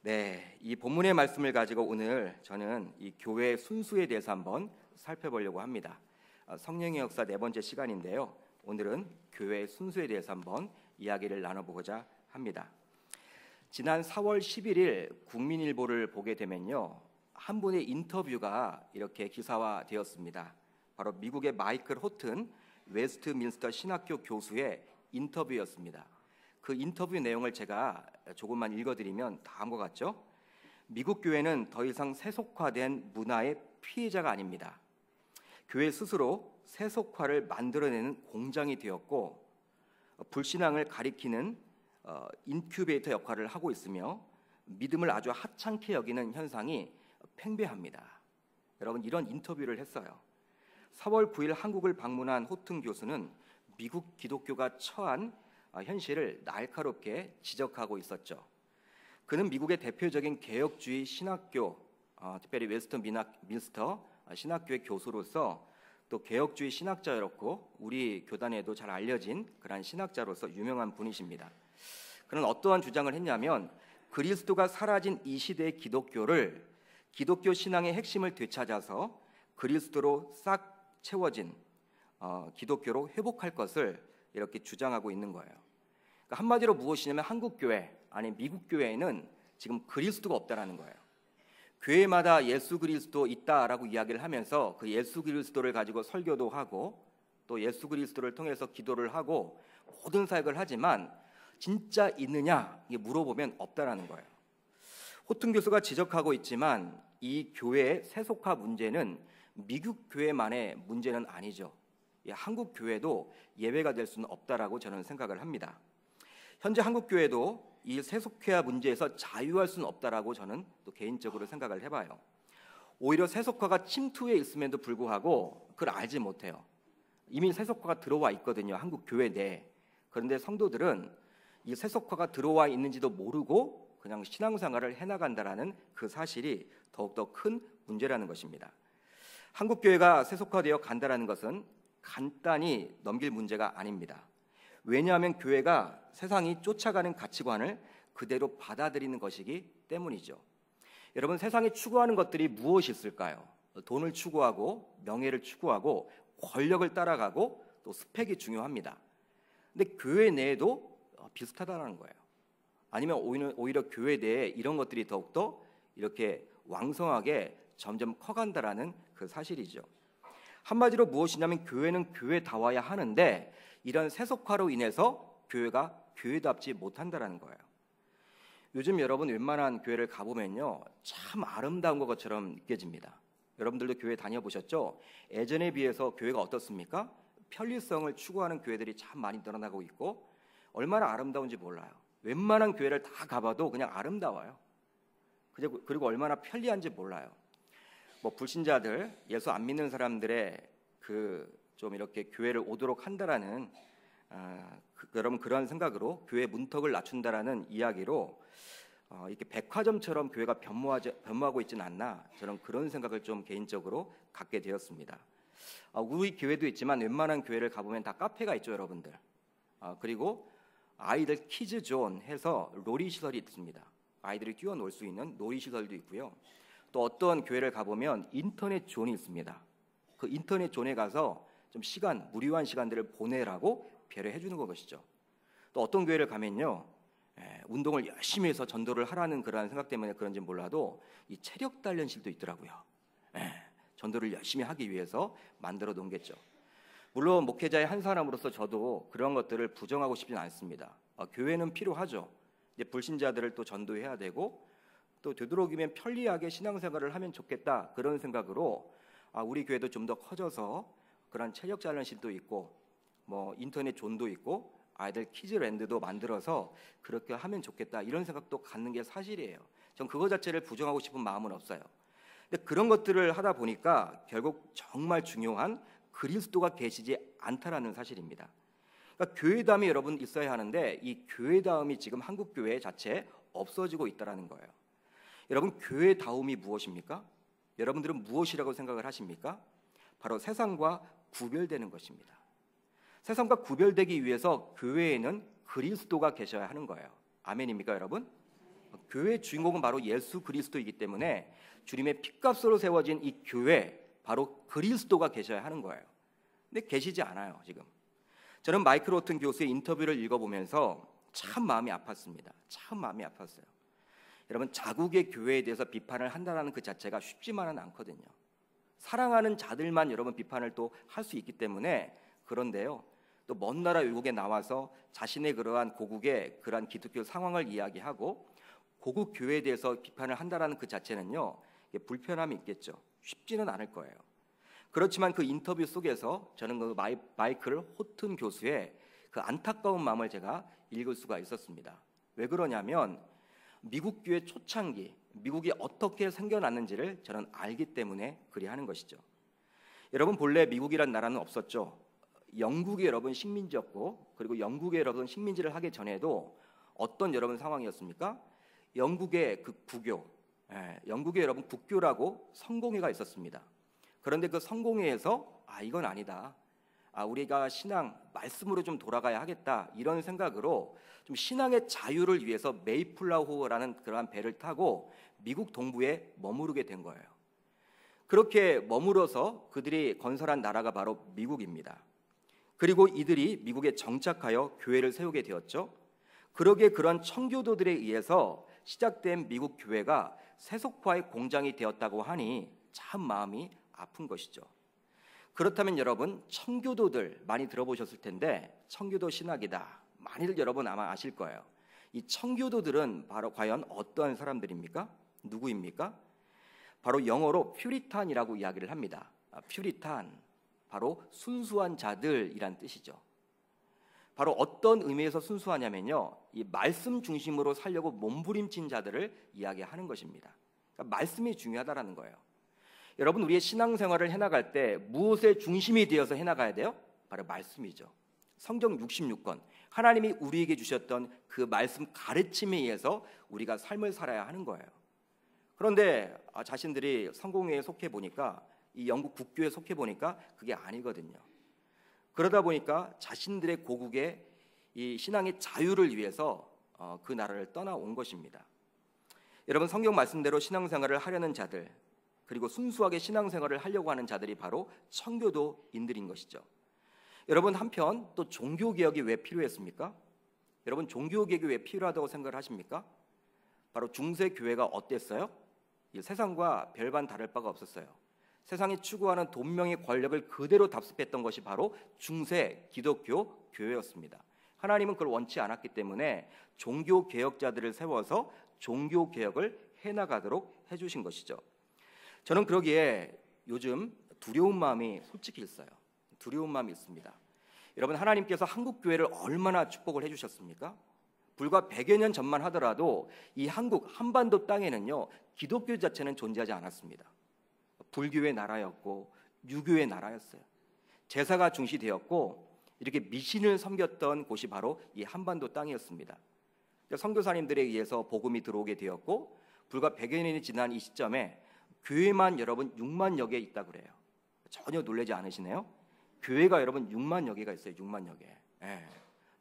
네, 이 본문의 말씀을 가지고 오늘 저는 이 교회의 순수에 대해서 한번 살펴보려고 합니다. 성령의 역사 네 번째 시간인데요. 오늘은 교회의 순수에 대해서 한번 이야기를 나눠보고자 합니다. 지난 4월 11일 국민일보를 보게 되면요, 한 분의 인터뷰가 이렇게 기사화되었습니다. 바로 미국의 마이클 호튼 웨스트민스터 신학교 교수의 인터뷰였습니다. 그 인터뷰 내용을 제가 조금만 읽어드리면 다음과 같죠? 미국 교회는 더 이상 세속화된 문화의 피해자가 아닙니다. 교회 스스로 세속화를 만들어내는 공장이 되었고 불신앙을 가리키는 인큐베이터 역할을 하고 있으며 믿음을 아주 하찮게 여기는 현상이 팽배합니다. 여러분, 이런 인터뷰를 했어요. 4월 9일 한국을 방문한 호튼 교수는 미국 기독교가 처한 현실을 날카롭게 지적하고 있었죠. 그는 미국의 대표적인 개혁주의 신학교, 특별히 웨스트민스터 신학교의 교수로서 또 개혁주의 신학자였고 우리 교단에도 잘 알려진 그런 신학자로서 유명한 분이십니다. 그는 어떠한 주장을 했냐면 그리스도가 사라진 이 시대의 기독교를 기독교 신앙의 핵심을 되찾아서 그리스도로 싹 채워진 기독교로 회복할 것을 이렇게 주장하고 있는 거예요. 그러니까 한마디로 무엇이냐면 한국 교회, 아니 미국 교회에는 지금 그리스도가 없다라는 거예요. 교회마다 예수 그리스도 있다라고 이야기를 하면서 그 예수 그리스도를 가지고 설교도 하고 또 예수 그리스도를 통해서 기도를 하고 모든 사역을 하지만 진짜 있느냐 이게 물어보면 없다라는 거예요. 호튼 교수가 지적하고 있지만 이 교회의 세속화 문제는 미국 교회만의 문제는 아니죠. 한국 교회도 예외가 될 수는 없다라고 저는 생각을 합니다. 현재 한국 교회도 이 세속화 문제에서 자유할 수는 없다라고 저는 또 개인적으로 생각을 해봐요. 오히려 세속화가 침투해 있음에도 불구하고 그걸 알지 못해요. 이미 세속화가 들어와 있거든요, 한국 교회 내에. 그런데 성도들은 이 세속화가 들어와 있는지도 모르고 그냥 신앙생활을 해나간다라는 그 사실이 더욱더 큰 문제라는 것입니다. 한국 교회가 세속화되어 간다라는 것은 간단히 넘길 문제가 아닙니다. 왜냐하면 교회가 세상이 쫓아가는 가치관을 그대로 받아들이는 것이기 때문이죠. 여러분, 세상이 추구하는 것들이 무엇이 있을까요? 돈을 추구하고 명예를 추구하고 권력을 따라가고 또 스펙이 중요합니다. 근데 교회 내에도 비슷하다는 거예요. 아니면 오히려 교회 내에 이런 것들이 더욱더 이렇게 왕성하게 점점 커간다라는 그 사실이죠. 한마디로 무엇이냐면 교회는 교회다워야 하는데 이런 세속화로 인해서 교회가 교회답지 못한다라는 거예요. 요즘 여러분 웬만한 교회를 가보면요, 참 아름다운 것처럼 느껴집니다. 여러분들도 교회 다녀보셨죠? 예전에 비해서 교회가 어떻습니까? 편리성을 추구하는 교회들이 참 많이 늘어나고 있고 얼마나 아름다운지 몰라요. 웬만한 교회를 다 가봐도 그냥 아름다워요. 그리고 얼마나 편리한지 몰라요. 불신자들, 예수 안 믿는 사람들의 좀 이렇게 교회를 오도록 한다라는 여러분 그러한 생각으로 교회 문턱을 낮춘다라는 이야기로 이렇게 백화점처럼 교회가 변모하고 있지는 않나, 저는 그런 생각을 좀 개인적으로 갖게 되었습니다. 우리 교회도 있지만 웬만한 교회를 가보면 다 카페가 있죠, 여러분들. 그리고 아이들 키즈존 해서 놀이시설이 있습니다. 아이들이 뛰어놀 수 있는 놀이시설도 있고요. 또 어떤 교회를 가보면 인터넷 존이 있습니다. 그 인터넷 존에 가서 좀 무료한 시간들을 보내라고 배려해 주는 것이죠. 또 어떤 교회를 가면요, 운동을 열심히 해서 전도를 하라는 그러한 생각 때문에 그런지 몰라도 이 체력 단련실도 있더라고요. 전도를 열심히 하기 위해서 만들어 놓은겠죠. 물론 목회자의 한 사람으로서 저도 그런 것들을 부정하고 싶지는 않습니다. 교회는 필요하죠. 이제 불신자들을 또 전도해야 되고 또 되도록이면 편리하게 신앙생활을 하면 좋겠다, 그런 생각으로 우리 교회도 좀 더 커져서 그런 체력 단련실도 있고 인터넷 존도 있고 아이들 키즈랜드도 만들어서 그렇게 하면 좋겠다, 이런 생각도 갖는 게 사실이에요. 전 그거 자체를 부정하고 싶은 마음은 없어요. 근데 그런 것들을 하다 보니까 결국 정말 중요한 그리스도가 계시지 않다라는 사실입니다. 그러니까 교회다움이 여러분 있어야 하는데 이 교회다움이 지금 한국 교회 자체에 없어지고 있다라는 거예요. 여러분, 교회다움이 무엇입니까? 여러분들은 무엇이라고 생각을 하십니까? 바로 세상과 구별되는 것입니다. 세상과 구별되기 위해서 교회에는 그리스도가 계셔야 하는 거예요. 아멘입니까, 여러분? 교회의 주인공은 바로 예수 그리스도이기 때문에 주님의 핏값으로 세워진 이 교회, 바로 그리스도가 계셔야 하는 거예요. 근데 계시지 않아요. 지금 저는 마이클 오튼 교수의 인터뷰를 읽어보면서 참 마음이 아팠습니다. 참 마음이 아팠어요. 여러분, 자국의 교회에 대해서 비판을 한다는 그 자체가 쉽지만은 않거든요. 사랑하는 자들만 여러분 비판을 또 할 수 있기 때문에. 그런데요, 또 먼 나라 외국에 나와서 자신의 그러한 고국의 그러한 기독교 상황을 이야기하고 고국 교회에 대해서 비판을 한다는 그 자체는요, 불편함이 있겠죠. 쉽지는 않을 거예요. 그렇지만 그 인터뷰 속에서 저는 그 마이클 호튼 교수의 그 안타까운 마음을 제가 읽을 수가 있었습니다. 왜 그러냐면 미국 교회 초창기, 미국이 어떻게 생겨났는지를 저는 알기 때문에 그리하는 것이죠. 여러분, 본래 미국이란 나라는 없었죠. 영국이 여러분 식민지였고, 그리고 영국에 여러분 식민지를 하기 전에도 어떤 여러분 상황이었습니까? 영국의 그 국교, 영국의 여러분 국교라고 성공회가 있었습니다. 그런데 그 성공회에서 이건 아니다, 우리가 신앙 말씀으로 좀 돌아가야 하겠다, 이런 생각으로 좀 신앙의 자유를 위해서 메이플라워라는 그러한 배를 타고 미국 동부에 머무르게 된 거예요. 그렇게 머물어서 그들이 건설한 나라가 바로 미국입니다. 그리고 이들이 미국에 정착하여 교회를 세우게 되었죠. 그러기에 그런 청교도들에 의해서 시작된 미국 교회가 세속화의 공장이 되었다고 하니 참 마음이 아픈 것이죠. 그렇다면 여러분, 청교도들 많이 들어보셨을 텐데 청교도 신학이다, 많이들 여러분 아마 아실 거예요. 이 청교도들은 바로 과연 어떠한 사람들입니까? 누구입니까? 바로 영어로 퓨리탄이라고 이야기를 합니다. 퓨리탄, 바로 순수한 자들이란 뜻이죠. 바로 어떤 의미에서 순수하냐면요, 이 말씀 중심으로 살려고 몸부림친 자들을 이야기하는 것입니다. 그러니까 말씀이 중요하다라는 거예요. 여러분, 우리의 신앙생활을 해나갈 때 무엇의 중심이 되어서 해나가야 돼요? 바로 말씀이죠. 성경 66권, 하나님이 우리에게 주셨던 그 말씀 가르침에 의해서 우리가 삶을 살아야 하는 거예요. 그런데 자신들이 성공회에 속해 보니까, 이 영국 국교에 속해 보니까 그게 아니거든요. 그러다 보니까 자신들의 고국의 이 신앙의 자유를 위해서 그 나라를 떠나온 것입니다. 여러분, 성경 말씀대로 신앙생활을 하려는 자들, 그리고 순수하게 신앙생활을 하려고 하는 자들이 바로 청교도인들인 것이죠. 여러분, 한편 또 종교개혁이 왜 필요했습니까? 여러분, 종교개혁이 왜 필요하다고 생각을 하십니까? 바로 중세 교회가 어땠어요? 이 세상과 별반 다를 바가 없었어요. 세상이 추구하는 돈명의 권력을 그대로 답습했던 것이 바로 중세 기독교 교회였습니다. 하나님은 그걸 원치 않았기 때문에 종교개혁자들을 세워서 종교개혁을 해나가도록 해주신 것이죠. 저는 그러기에 요즘 두려운 마음이 솔직히 있어요. 두려운 마음이 있습니다. 여러분, 하나님께서 한국교회를 얼마나 축복을 해주셨습니까? 불과 100여 년 전만 하더라도 이 한국 한반도 땅에는요, 기독교 자체는 존재하지 않았습니다. 불교의 나라였고 유교의 나라였어요. 제사가 중시되었고 이렇게 미신을 섬겼던 곳이 바로 이 한반도 땅이었습니다. 선교사님들에 의해서 복음이 들어오게 되었고 불과 100여 년이 지난 이 시점에 교회만 여러분 6만여 개 있다고 그래요. 전혀 놀라지 않으시네요. 교회가 여러분 6만여 개가 있어요. 6만여 개.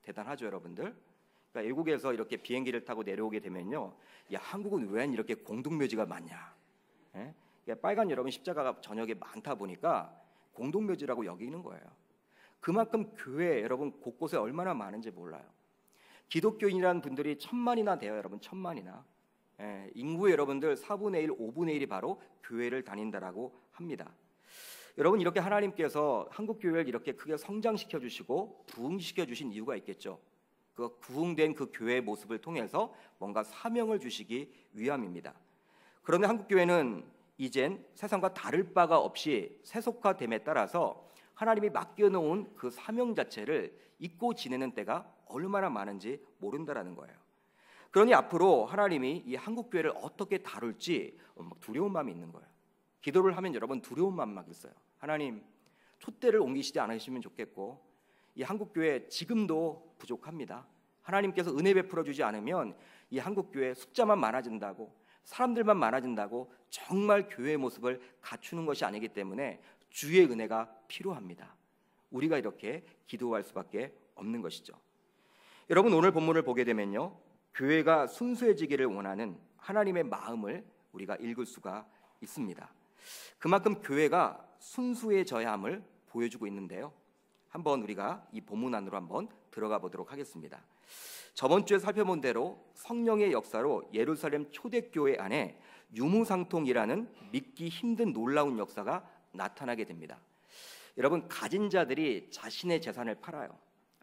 대단하죠, 여러분들. 그러니까 외국에서 이렇게 비행기를 타고 내려오게 되면요, 야, 한국은 왜 이렇게 공동묘지가 많냐? 빨간 여러분 십자가가 저녁에 많다 보니까 공동묘지라고 여기는 거예요. 그만큼 교회 여러분 곳곳에 얼마나 많은지 몰라요. 기독교인이라는 분들이 1000만이나 돼요, 여러분. 1000만이나. 인구의 여러분들 4분의 1, 5분의 1이 바로 교회를 다닌다라고 합니다. 여러분, 이렇게 하나님께서 한국 교회를 이렇게 크게 성장시켜 주시고 부흥시켜 주신 이유가 있겠죠. 그 부흥된 그 교회의 모습을 통해서 뭔가 사명을 주시기 위함입니다. 그런데 한국 교회는 이젠 세상과 다를 바가 없이 세속화됨에 따라서 하나님이 맡겨놓은 그 사명 자체를 잊고 지내는 때가 얼마나 많은지 모른다라는 거예요. 그러니 앞으로 하나님이 이 한국 교회를 어떻게 다룰지 두려운 마음이 있는 거예요. 기도를 하면 여러분 두려운 마음 막 있어요. 하나님, 촛대를 옮기시지 않으시면 좋겠고 이 한국 교회 지금도 부족합니다. 하나님께서 은혜 베풀어 주지 않으면 이 한국 교회 숫자만 많아진다고, 사람들만 많아진다고 정말 교회의 모습을 갖추는 것이 아니기 때문에 주의 은혜가 필요합니다. 우리가 이렇게 기도할 수밖에 없는 것이죠. 여러분, 오늘 본문을 보게 되면요, 교회가 순수해지기를 원하는 하나님의 마음을 우리가 읽을 수가 있습니다. 그만큼 교회가 순수해져야 함을 보여주고 있는데요. 한번 우리가 이 본문 안으로 한번 들어가 보도록 하겠습니다. 저번 주에 살펴본 대로 성령의 역사로 예루살렘 초대교회 안에 유무상통이라는 믿기 힘든 놀라운 역사가 나타나게 됩니다. 여러분, 가진 자들이 자신의 재산을 팔아요.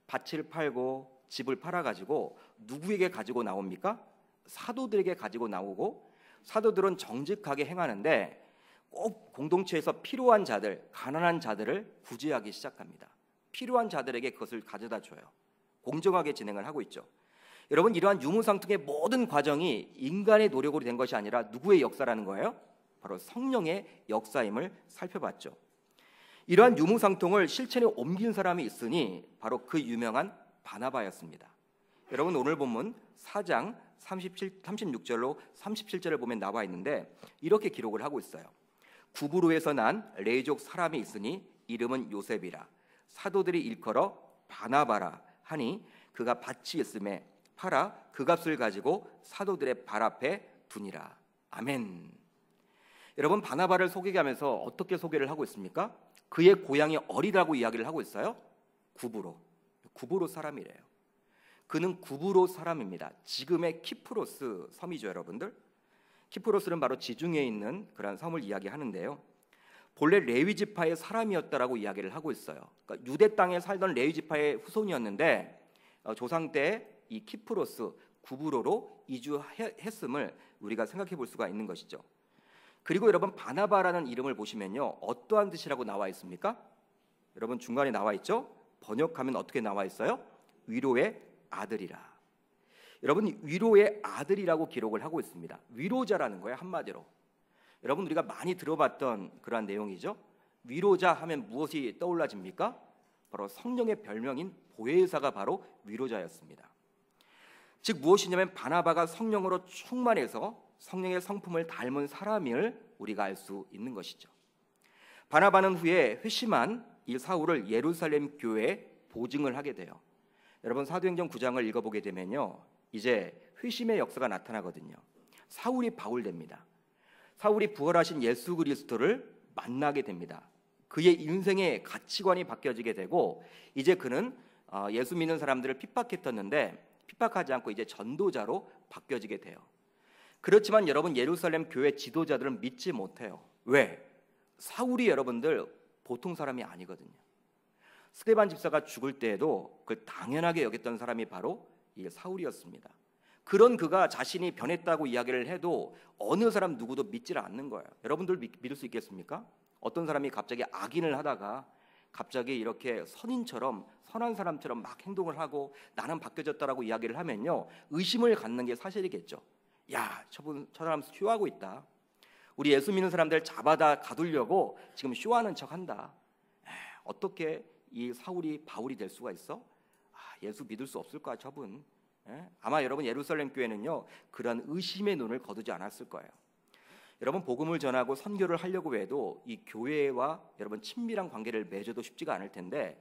밭을 팔고 집을 팔아가지고 누구에게 가지고 나옵니까? 사도들에게 가지고 나오고, 사도들은 정직하게 행하는데 꼭 공동체에서 필요한 자들, 가난한 자들을 구제하기 시작합니다. 필요한 자들에게 그것을 가져다 줘요. 공정하게 진행을 하고 있죠. 여러분, 이러한 유무상통의 모든 과정이 인간의 노력으로 된 것이 아니라 누구의 역사라는 거예요? 바로 성령의 역사임을 살펴봤죠. 이러한 유무상통을 실천에 옮긴 사람이 있으니 바로 그 유명한 바나바였습니다. 여러분, 오늘 본문 4장 36절로 37절을 보면 나와 있는데 이렇게 기록을 하고 있어요. 구브로에서 난 레이족 사람이 있으니 이름은 요셉이라. 사도들이 일컬어 바나바라 하니 그가 밭이 있음에 팔아 그 값을 가지고 사도들의 발 앞에 두니라. 아멘. 여러분, 바나바를 소개하면서 어떻게 소개를 하고 있습니까? 그의 고향이 어디라고 이야기를 하고 있어요? 구브로 사람이래요. 그는 구브로 사람입니다. 지금의 키프로스 섬이죠, 여러분들. 키프로스는 바로 지중해에 있는 그런 섬을 이야기하는데요. 본래 레위 지파의 사람이었다라고 이야기를 하고 있어요. 그러니까 유대 땅에 살던 레위 지파의 후손이었는데 조상 때 이 키프로스 구브로로 이주했음을 우리가 생각해 볼 수가 있는 것이죠. 그리고 여러분, 바나바라는 이름을 보시면요, 어떠한 뜻이라고 나와 있습니까? 여러분, 중간에 나와 있죠? 번역하면 어떻게 나와 있어요? 위로의 아들이라. 여러분, 위로의 아들이라고 기록을 하고 있습니다. 위로자라는 거예요, 한마디로. 여러분, 우리가 많이 들어봤던 그러한 내용이죠. 위로자 하면 무엇이 떠올라집니까? 바로 성령의 별명인 보혜사가 바로 위로자였습니다. 즉 무엇이냐면 바나바가 성령으로 충만해서 성령의 성품을 닮은 사람을 우리가 알 수 있는 것이죠. 바나바는 후에 회심한 이 사울을 예루살렘 교회에 보증을 하게 돼요. 여러분, 사도행전 9장을 읽어보게 되면요, 이제 회심의 역사가 나타나거든요. 사울이 바울됩니다. 사울이 부활하신 예수 그리스도를 만나게 됩니다. 그의 인생의 가치관이 바뀌어지게 되고, 이제 그는 예수 믿는 사람들을 핍박했었는데 핍박하지 않고 이제 전도자로 바뀌어지게 돼요. 그렇지만 여러분, 예루살렘 교회 지도자들은 믿지 못해요. 왜? 사울이 여러분들 보통 사람이 아니거든요. 스데반 집사가 죽을 때에도 그걸 당연하게 여겼던 사람이 바로 이 사울이었습니다. 그런 그가 자신이 변했다고 이야기를 해도 어느 사람 누구도 믿지를 않는 거예요. 여러분들 믿을 수 있겠습니까? 어떤 사람이 갑자기 악인을 하다가 갑자기 이렇게 선인처럼, 선한 사람처럼 막 행동을 하고 나는 바뀌어졌다라고 이야기를 하면요, 의심을 갖는 게 사실이겠죠. 야, 저 사람 쇼하고 있다. 우리 예수 믿는 사람들 잡아다 가두려고 지금 쇼하는 척한다. 어떻게 이 사울이 바울이 될 수가 있어? 예수 믿을 수 없을 거야, 저분. 아마 여러분, 예루살렘 교회는요, 그런 의심의 눈을 거두지 않았을 거예요. 여러분, 복음을 전하고 선교를 하려고 해도 이 교회와 여러분 친밀한 관계를 맺어도 쉽지가 않을 텐데,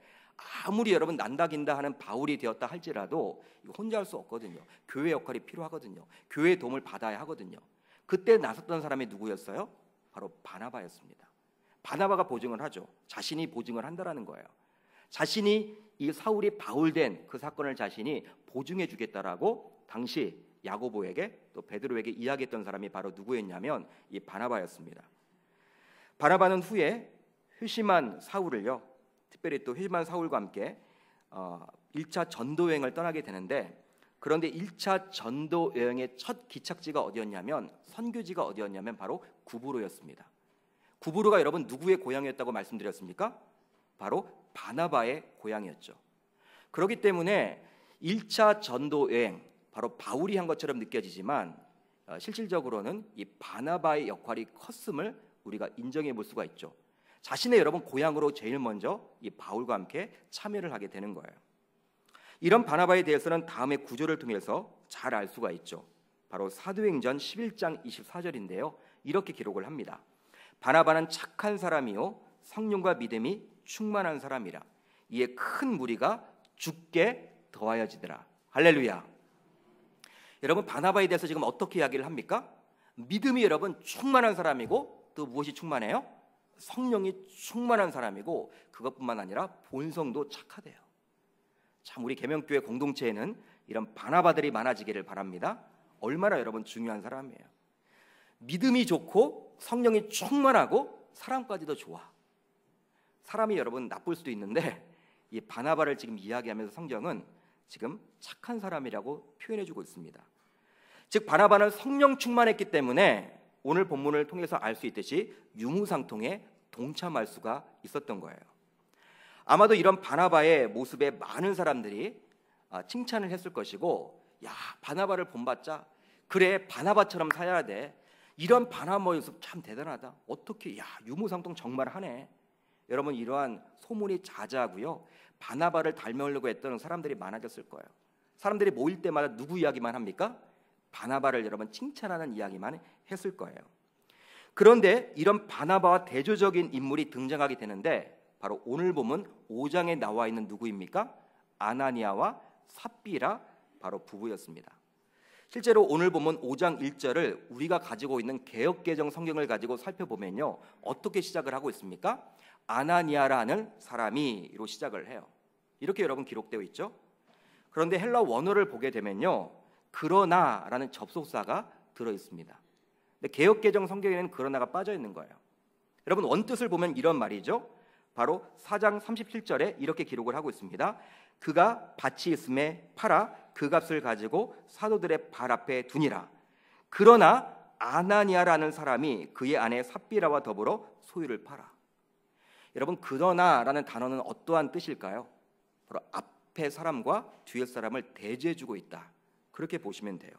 아무리 여러분 난다긴다 하는 바울이 되었다 할지라도 이거 혼자 할 수 없거든요. 교회 역할이 필요하거든요. 교회의 도움을 받아야 하거든요. 그때 나섰던 사람이 누구였어요? 바로 바나바였습니다. 바나바가 보증을 하죠. 자신이 보증을 한다라는 거예요. 자신이 이 사울이 바울된 그 사건을 자신이 보증해 주겠다라고 당시 야고보에게 또 베드로에게 이야기했던 사람이 바로 누구였냐면 이 바나바였습니다. 바나바는 후에 회심한 사울을요, 특별히 또 회심한 사울과 함께 1차 전도 여행을 떠나게 되는데, 그런데 1차 전도 여행의 첫 기착지가 어디였냐면, 선교지가 어디였냐면 바로 구브로였습니다. 구브로가 여러분 누구의 고향이었다고 말씀드렸습니까? 바로 바나바의 고향이었죠. 그렇기 때문에 1차 전도 여행, 바로 바울이 한 것처럼 느껴지지만 실질적으로는 이 바나바의 역할이 컸음을 우리가 인정해 볼 수가 있죠. 자신의 여러분 고향으로 제일 먼저 이 바울과 함께 참여를 하게 되는 거예요. 이런 바나바에 대해서는 다음의 구절을 통해서 잘 알 수가 있죠. 바로 사도행전 11장 24절인데요. 이렇게 기록을 합니다. 바나바는 착한 사람이요 성령과 믿음이 충만한 사람이라. 이에 큰 무리가 죽게 더하여지더라. 할렐루야. 여러분 바나바에 대해서 지금 어떻게 이야기를 합니까? 믿음이 여러분 충만한 사람이고 또 무엇이 충만해요? 성령이 충만한 사람이고 그것뿐만 아니라 본성도 착하대요. 참 우리 계명교회 공동체에는 이런 바나바들이 많아지기를 바랍니다. 얼마나 여러분 중요한 사람이에요. 믿음이 좋고 성령이 충만하고 사람까지도 좋아. 사람이 여러분 나쁠 수도 있는데 이 바나바를 지금 이야기하면서 성경은 지금 착한 사람이라고 표현해주고 있습니다. 즉 바나바는 성령 충만했기 때문에 오늘 본문을 통해서 알 수 있듯이 유무상통에 동참할 수가 있었던 거예요. 아마도 이런 바나바의 모습에 많은 사람들이 칭찬을 했을 것이고, 야 바나바를 본받자, 그래 바나바처럼 살아야 돼, 이런 바나바 모습 참 대단하다, 어떻게 야 유무상통 정말 하네. 여러분 이러한 소문이 자자하고요, 바나바를 닮으려고 했던 사람들이 많아졌을 거예요. 사람들이 모일 때마다 누구 이야기만 합니까? 바나바를 여러분 칭찬하는 이야기만 했을 거예요. 그런데 이런 바나바와 대조적인 인물이 등장하게 되는데 바로 오늘 보면 5장에 나와 있는 누구입니까? 아나니아와 삽비라 바로 부부였습니다. 실제로 오늘 보면 5장 1절을 우리가 가지고 있는 개역개정 성경을 가지고 살펴보면요, 어떻게 시작을 하고 있습니까? 아나니아라는 사람이로 시작을 해요. 이렇게 여러분 기록되어 있죠. 그런데 헬라 원어를 보게 되면요, 그러나라는 접속사가 들어 있습니다. 근데 개역개정 성경에는 그러나가 빠져 있는 거예요. 여러분 원뜻을 보면 이런 말이죠. 바로 4장 37절에 이렇게 기록을 하고 있습니다. 그가 밭이 있음에 팔아 그 값을 가지고 사도들의 발 앞에 두니라. 그러나 아나니아라는 사람이 그의 아내 삽비라와 더불어 소유를 팔아. 여러분 그러나라는 단어는 어떠한 뜻일까요? 바로 앞에 사람과 뒤에 사람을 대조해주고 있다, 그렇게 보시면 돼요.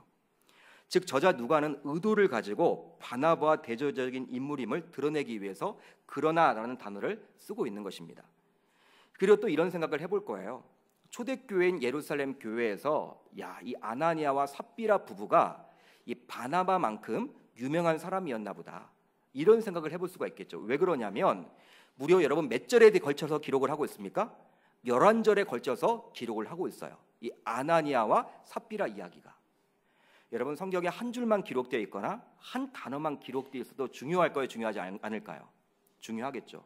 즉 저자 누가는 의도를 가지고 바나바와 대조적인 인물임을 드러내기 위해서 그러나라는 단어를 쓰고 있는 것입니다. 그리고 또 이런 생각을 해볼 거예요. 초대교회인 예루살렘 교회에서 이 아나니아와 삽비라 부부가 이 바나바만큼 유명한 사람이었나 보다, 이런 생각을 해볼 수가 있겠죠. 왜 그러냐면 무려 여러분 몇 절에 걸쳐서 기록을 하고 있습니까? 11절에 걸쳐서 기록을 하고 있어요. 이 아나니아와 삽비라 이야기가. 여러분 성경에 한 줄만 기록되어 있거나 한 단어만 기록되어 있어도 중요할까요? 중요하지 않을까요? 중요하겠죠.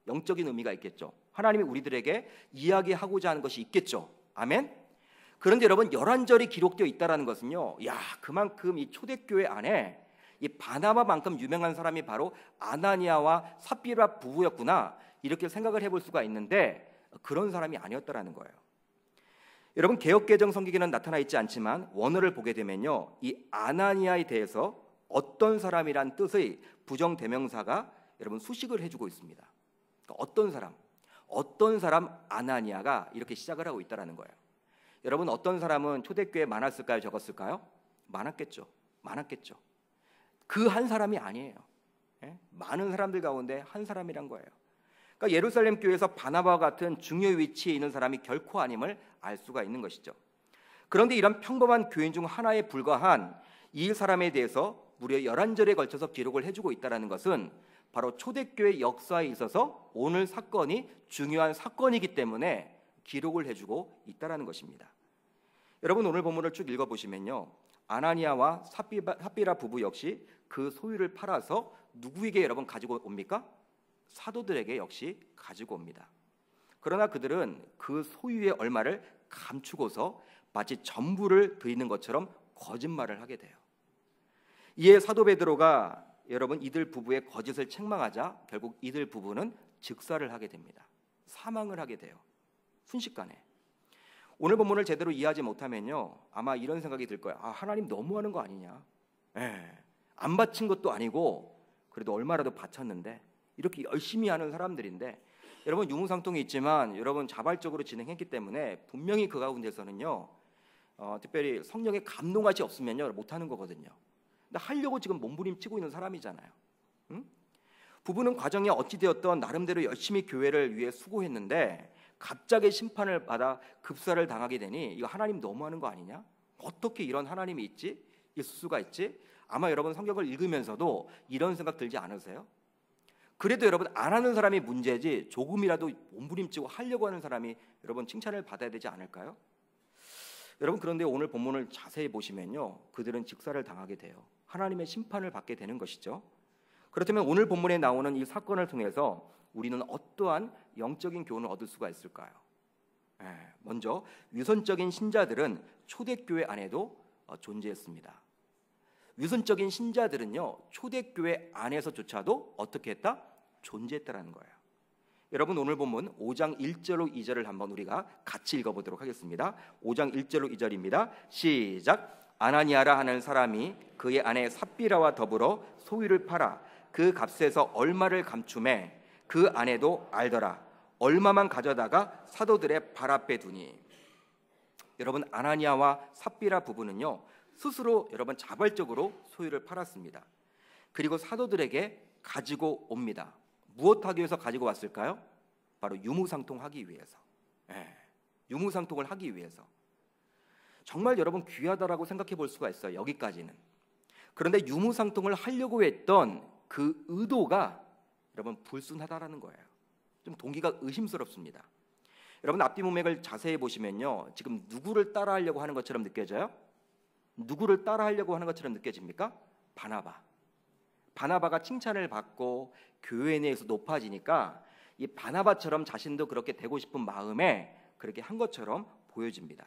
영적인 의미가 있겠죠. 하나님이 우리들에게 이야기하고자 하는 것이 있겠죠. 아멘. 그런데 여러분 11절이 기록되어 있다는 것은요, 그만큼 이 초대교회 안에 이 바나바만큼 유명한 사람이 바로 아나니아와 삽비라 부부였구나, 이렇게 생각을 해볼 수가 있는데 그런 사람이 아니었다라는 거예요. 여러분 개역개정 성경에는 나타나 있지 않지만 원어를 보게 되면요, 이 아나니아에 대해서 어떤 사람이란 뜻의 부정대명사가 여러분 수식을 해주고 있습니다. 그러니까 어떤 사람 아나니아가 이렇게 시작을 하고 있다는 거예요. 여러분 어떤 사람은 초대교회에 많았을까요? 적었을까요? 많았겠죠. 그 한 사람이 아니에요. 많은 사람들 가운데 한 사람이란 거예요. 그러니까 예루살렘 교회에서 바나바와 같은 중요 위치에 있는 사람이 결코 아님을 알 수가 있는 것이죠. 그런데 이런 평범한 교인 중 하나에 불과한 이 사람에 대해서 무려 11절에 걸쳐서 기록을 해주고 있다는 것은 바로 초대교회 역사에 있어서 오늘 사건이 중요한 사건이기 때문에 기록을 해주고 있다는 것입니다. 여러분 오늘 본문을 쭉 읽어보시면요, 아나니아와 삽비라 부부 역시 그 소유를 팔아서 누구에게 여러분 가지고 옵니까? 사도들에게 역시 가지고 옵니다. 그러나 그들은 그 소유의 얼마를 감추고서 마치 전부를 드리는 것처럼 거짓말을 하게 돼요. 이에 사도 베드로가 여러분 이들 부부의 거짓을 책망하자 결국 이들 부부는 즉사를 하게 됩니다. 사망을 하게 돼요. 순식간에. 오늘 본문을 제대로 이해하지 못하면요, 아마 이런 생각이 들 거예요. 하나님 너무하는 거 아니냐? 안 바친 것도 아니고 그래도 얼마라도 바쳤는데, 이렇게 열심히 하는 사람들인데, 여러분 유무상통이 있지만 여러분 자발적으로 진행했기 때문에 분명히 그 가운데서는요, 특별히 성령의 감동하시 없으면요 못하는 거거든요. 근데 하려고 지금 몸부림치고 있는 사람이잖아요. 부부는 과정이 어찌되었던 나름대로 열심히 교회를 위해 수고했는데 갑자기 심판을 받아 급사를 당하게 되니 이거 하나님 너무하는 거 아니냐? 어떻게 이런 하나님이 있을 수가 있지? 아마 여러분 성경을 읽으면서도 이런 생각 들지 않으세요? 그래도 여러분 안 하는 사람이 문제지 조금이라도 몸부림치고 하려고 하는 사람이 여러분 칭찬을 받아야 되지 않을까요? 여러분, 그런데 오늘 본문을 자세히 보시면요, 그들은 직사를 당하게 돼요. 하나님의 심판을 받게 되는 것이죠. 그렇다면 오늘 본문에 나오는 이 사건을 통해서 우리는 어떠한 영적인 교훈을 얻을 수가 있을까요? 먼저 위선적인 신자들은 초대교회 안에도 존재했습니다. 위선적인 신자들은요, 초대교회 안에서조차도 어떻게 했다? 존재했다라는 거예요. 여러분, 오늘 본문 5장 1절로 2절을 한번 우리가 같이 읽어보도록 하겠습니다. 5장 1절로 2절입니다. 시작. 아나니아라 하는 사람이 그의 아내 삽비라와 더불어 소유를 팔아 그 값에서 얼마를 감춤해 그 아내도 알더라. 얼마만 가져다가 사도들의 발 앞에 두니. 여러분, 아나니아와 삽비라 부부는요, 스스로 여러분 자발적으로 소유를 팔았습니다. 그리고 사도들에게 가지고 옵니다. 무엇하기 위해서 가지고 왔을까요? 바로 유무상통하기 위해서. 유무상통을 하기 위해서. 정말 여러분 귀하다라고 생각해 볼 수가 있어요, 여기까지는. 그런데 유무상통을 하려고 했던 그 의도가 여러분 불순하다라는 거예요. 좀 동기가 의심스럽습니다. 여러분, 앞뒤 문맥을 자세히 보시면요, 지금 누구를 따라하려고 하는 것처럼 느껴져요? 누구를 따라하려고 하는 것처럼 느껴집니까? 바나바가 칭찬을 받고 교회 내에서 높아지니까 이 바나바처럼 자신도 그렇게 되고 싶은 마음에 그렇게 한 것처럼 보여집니다.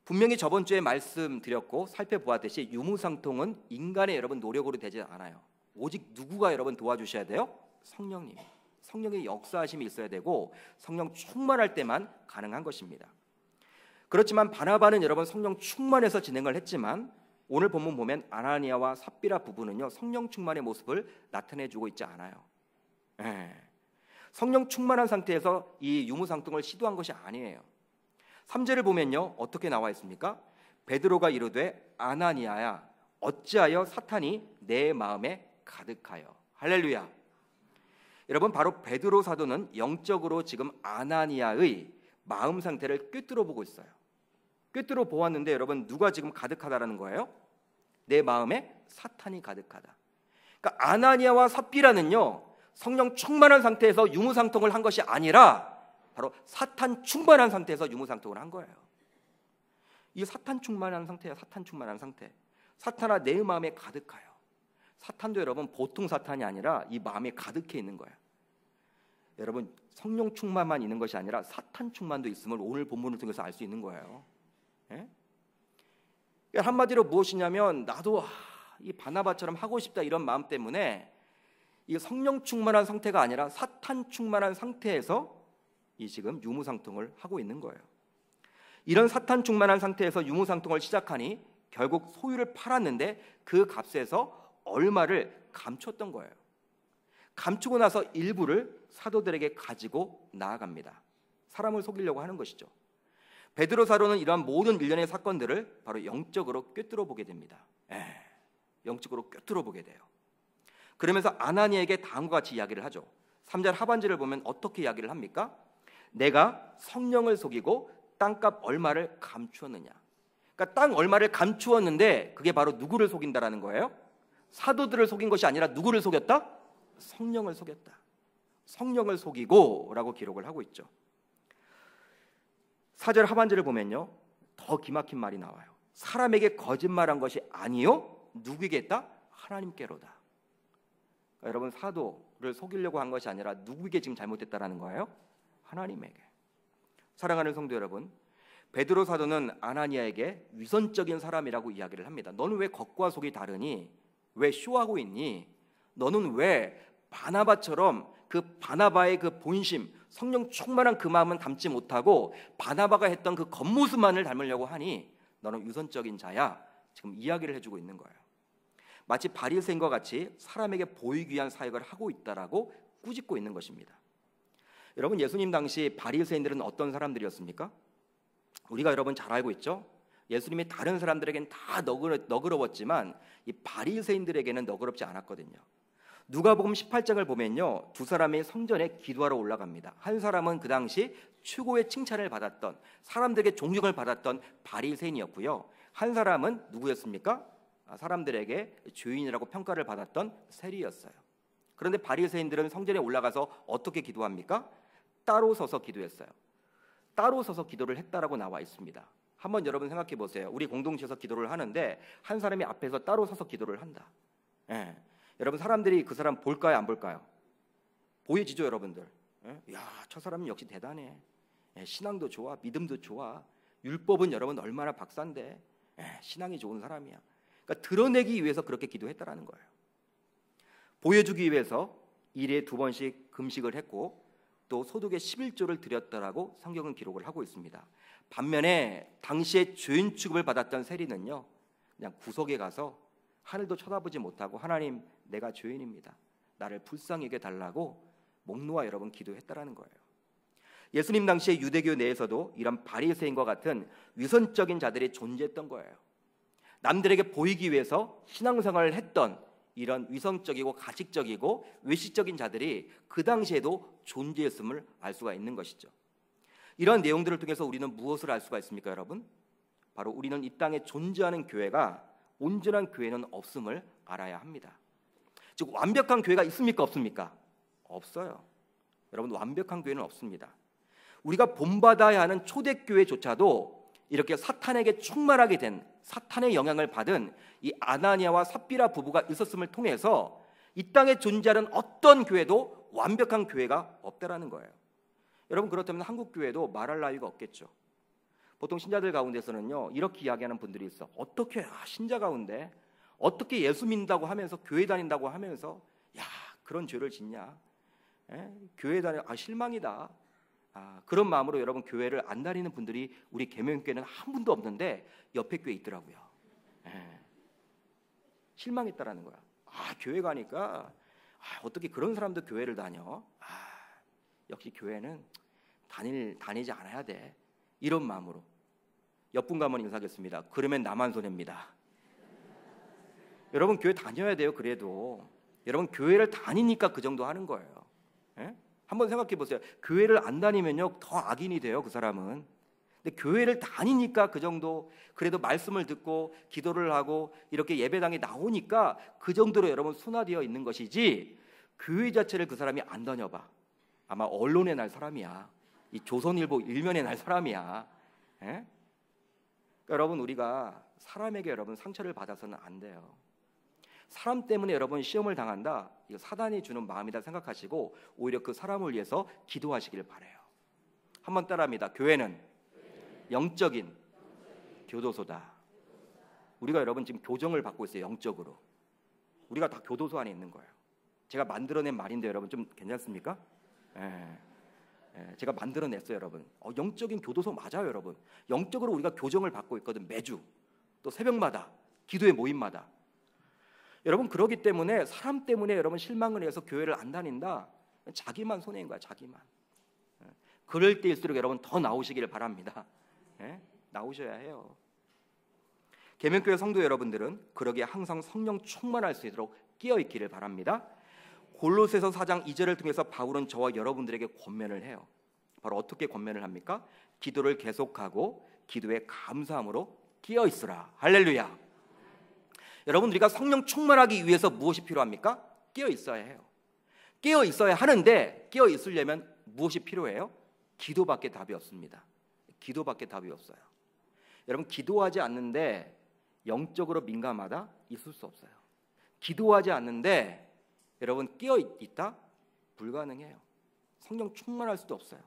분명히 저번 주에 말씀드렸고 살펴보았듯이 유무상통은 인간의 여러분 노력으로 되지 않아요. 오직 누구가 여러분 도와주셔야 돼요? 성령님. 성령의 역사하심이 있어야 되고 성령 충만할 때만 가능한 것입니다. 그렇지만 바나바는 여러분 성령 충만해서 진행을 했지만 오늘 본문 보면 아나니아와 삽비라 부부는요, 성령 충만의 모습을 나타내주고 있지 않아요. 성령 충만한 상태에서 이 유무상통을 시도한 것이 아니에요. 3절을 보면요, 어떻게 나와 있습니까? 베드로가 이르되 아나니아야, 어찌하여 사탄이 내 마음에 가득하여. 할렐루야. 여러분, 바로 베드로 사도는 영적으로 지금 아나니아의 마음 상태를 꿰뚫어 보고 있어요. 꿰뚫어 보았는데 여러분, 누가 지금 가득하다라는 거예요? 내 마음에 사탄이 가득하다. 그러니까 아나니아와 삽비라는요, 성령 충만한 상태에서 유무상통을 한 것이 아니라 바로 사탄 충만한 상태에서 유무상통을 한 거예요. 이 사탄 충만한 상태야. 사탄 충만한 상태. 사탄아, 내 마음에 가득하여. 사탄도 여러분 보통 사탄이 아니라 이 마음에 가득해 있는 거예요. 여러분, 성령 충만만 있는 것이 아니라 사탄 충만도 있음을 오늘 본문을 통해서 알 수 있는 거예요. 한마디로 무엇이냐면, 나도 이 바나바처럼 하고 싶다 이런 마음 때문에 이 성령 충만한 상태가 아니라 사탄 충만한 상태에서 이 지금 유무상통을 하고 있는 거예요. 이런 사탄 충만한 상태에서 유무상통을 시작하니 결국 소유를 팔았는데 그 값에서 얼마를 감췄던 거예요. 감추고 나서 일부를 사도들에게 가지고 나아갑니다. 사람을 속이려고 하는 것이죠. 베드로 사도는 이러한 모든 일련의 사건들을 바로 영적으로 꿰뚫어 보게 됩니다. 영적으로 꿰뚫어 보게 돼요. 그러면서 아나니아에게 다음과 같이 이야기를 하죠. 3절 하반절을 보면 어떻게 이야기를 합니까? 내가 성령을 속이고 땅값 얼마를 감추었느냐. 그러니까 땅 얼마를 감추었는데 그게 바로 누구를 속인다라는 거예요? 사도들을 속인 것이 아니라 누구를 속였다? 성령을 속였다. 성령을 속이고 라고 기록을 하고 있죠. 4절 하반절을 보면요, 더 기막힌 말이 나와요. 사람에게 거짓말한 것이 아니요, 누구에게 했다? 하나님께로다. 그러니까 여러분, 사도를 속이려고 한 것이 아니라 누구에게 지금 잘못했다라는 거예요? 하나님에게. 사랑하는 성도 여러분, 베드로 사도는 아나니아에게 위선적인 사람이라고 이야기를 합니다. 너는 왜 겉과 속이 다르니? 왜 쇼하고 있니? 너는 왜 바나바처럼 그 바나바의 그 본심, 성령 충만한 그 마음은 담지 못하고 바나바가 했던 그 겉모습만을 닮으려고 하니 너는 위선적인 자야. 지금 이야기를 해주고 있는 거예요. 마치 바리새인과 같이 사람에게 보이기 위한 사역을 하고 있다라고 꾸짖고 있는 것입니다. 여러분, 예수님 당시 바리새인들은 어떤 사람들이었습니까? 우리가 여러분 잘 알고 있죠? 예수님이 다른 사람들에게는 다 너그러웠지만 이 바리새인들에게는 너그럽지 않았거든요. 누가복음 18장을 보면요, 두 사람이 성전에 기도하러 올라갑니다. 한 사람은 그 당시 최고의 칭찬을 받았던, 사람들에게 존경을 받았던 바리새인이었고요. 한 사람은 누구였습니까? 사람들에게 죄인이라고 평가를 받았던 세리였어요. 그런데 바리새인들은 성전에 올라가서 어떻게 기도합니까? 따로 서서 기도했어요. 따로 서서 기도를 했다라고 나와 있습니다. 한번 여러분 생각해 보세요. 우리 공동체에서 기도를 하는데 한 사람이 앞에서 따로 서서 기도를 한다. 예. 여러분 사람들이 그 사람 볼까요, 안 볼까요? 보여지죠, 여러분들. 예? 야, 저 사람은 역시 대단해. 예, 신앙도 좋아, 믿음도 좋아. 율법은 여러분 얼마나 박사인데 신앙이 좋은 사람이야. 그러니까 드러내기 위해서 그렇게 기도했다라는 거예요. 보여주기 위해서 일에 2번씩 금식을 했고 또 소득의 11조를 드렸다라고 성경은 기록을 하고 있습니다. 반면에 당시에 죄인 취급을 받았던 세리는요, 그냥 구석에 가서 하늘도 쳐다보지 못하고 하나님, 내가 죄인입니다. 나를 불쌍히 여겨 달라고 목 놓아 여러분 기도했다라는 거예요. 예수님 당시에 유대교 내에서도 이런 바리새인과 같은 위선적인 자들이 존재했던 거예요. 남들에게 보이기 위해서 신앙생활을 했던 이런 위선적이고 가식적이고 외식적인 자들이 그 당시에도 존재했음을 알 수가 있는 것이죠. 이런 내용들을 통해서 우리는 무엇을 알 수가 있습니까, 여러분? 바로 우리는 이 땅에 존재하는 교회가 온전한 교회는 없음을 알아야 합니다. 즉 완벽한 교회가 있습니까, 없습니까? 없어요. 여러분, 완벽한 교회는 없습니다. 우리가 본받아야 하는 초대교회조차도 이렇게 사탄에게 충만하게 된, 사탄의 영향을 받은 이 아나니아와 삽비라 부부가 있었음을 통해서 이 땅에 존재하는 어떤 교회도 완벽한 교회가 없다라는 거예요. 여러분, 그렇다면 한국 교회도 말할 나위가 없겠죠. 보통 신자들 가운데서는요, 이렇게 이야기하는 분들이 있어. 어떻게 신자 가운데 어떻게 예수 믿는다고 하면서 교회 다닌다고 하면서 야, 그런 죄를 짓냐? 교회 다니 실망이다. 그런 마음으로 여러분 교회를 안 다니는 분들이 우리 계명교회는 한 분도 없는데 옆에 교회 있더라고요. 실망했다라는 거야. 교회 가니까 어떻게 그런 사람도 교회를 다녀? 역시 교회는 다니지 않아야 돼. 이런 마음으로 옆분과 한번 인사하겠습니다. 그러면 나만 손해입니다. 여러분 교회 다녀야 돼요. 그래도 여러분 교회를 다니니까 그 정도 하는 거예요. 한번 생각해 보세요. 교회를 안 다니면요 더 악인이 돼요, 그 사람은. 근데 교회를 다니니까 그 정도, 그래도 말씀을 듣고 기도를 하고 이렇게 예배당에 나오니까 그 정도로 여러분 순화되어 있는 것이지, 교회 자체를 그 사람이 안 다녀봐, 아마 언론에 날 사람이야. 이 조선일보 일면에 날 사람이야. 그러니까 여러분, 우리가 사람에게 여러분 상처를 받아서는 안 돼요. 사람 때문에 여러분 시험을 당한다, 이거 사단이 주는 마음이다 생각하시고 오히려 그 사람을 위해서 기도하시길 바라요. 한번 따라합니다. 교회는 영적인 교도소다. 우리가 여러분 지금 교정을 받고 있어요. 영적으로 우리가 다 교도소 안에 있는 거예요. 제가 만들어낸 말인데 여러분 좀 괜찮습니까? 제가 만들어냈어요, 여러분. 영적인 교도소 맞아요, 여러분. 영적으로 우리가 교정을 받고 있거든. 매주 또 새벽마다 기도의 모임마다. 여러분, 그러기 때문에 사람 때문에 여러분 실망을 해서 교회를 안 다닌다, 자기만 손해인 거야, 자기만. 그럴 때일수록 여러분 더 나오시기를 바랍니다. 나오셔야 해요. 계명교회 성도 여러분들은 그러기에 항상 성령 충만할 수 있도록 깨어있기를 바랍니다. 골로새서 4장 2절을 통해서 바울은 저와 여러분들에게 권면을 해요. 바로 어떻게 권면을 합니까? 기도를 계속하고 기도에 감사함으로 깨어있으라. 할렐루야. 여러분, 우리가 성령 충만하기 위해서 무엇이 필요합니까? 깨어 있어야 해요. 깨어 있어야 하는데 깨어 있으려면 무엇이 필요해요? 기도밖에 답이 없습니다. 기도밖에 답이 없어요. 여러분, 기도하지 않는데 영적으로 민감하다? 있을 수 없어요. 기도하지 않는데 여러분 깨어 있다? 불가능해요. 성령 충만할 수도 없어요.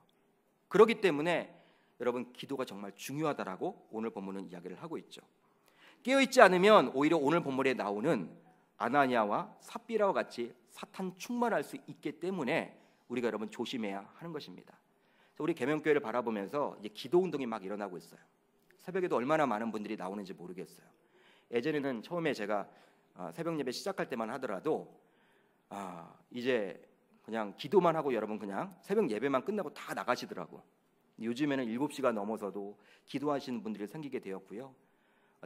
그렇기 때문에 여러분 기도가 정말 중요하다라고 오늘 본문은 이야기를 하고 있죠. 깨어있지 않으면 오히려 오늘 본문에 나오는 아나니아와 삽비라와 같이 사탄 충만할 수 있기 때문에 우리가 여러분 조심해야 하는 것입니다. 우리 계명교회를 바라보면서 이제 기도 운동이 막 일어나고 있어요. 새벽에도 얼마나 많은 분들이 나오는지 모르겠어요. 예전에는 처음에 제가 새벽 예배 시작할 때만 하더라도 이제 그냥 기도만 하고 여러분 그냥 새벽 예배만 끝나고 다 나가시더라고. 요즘에는 7시가 넘어서도 기도하시는 분들이 생기게 되었고요.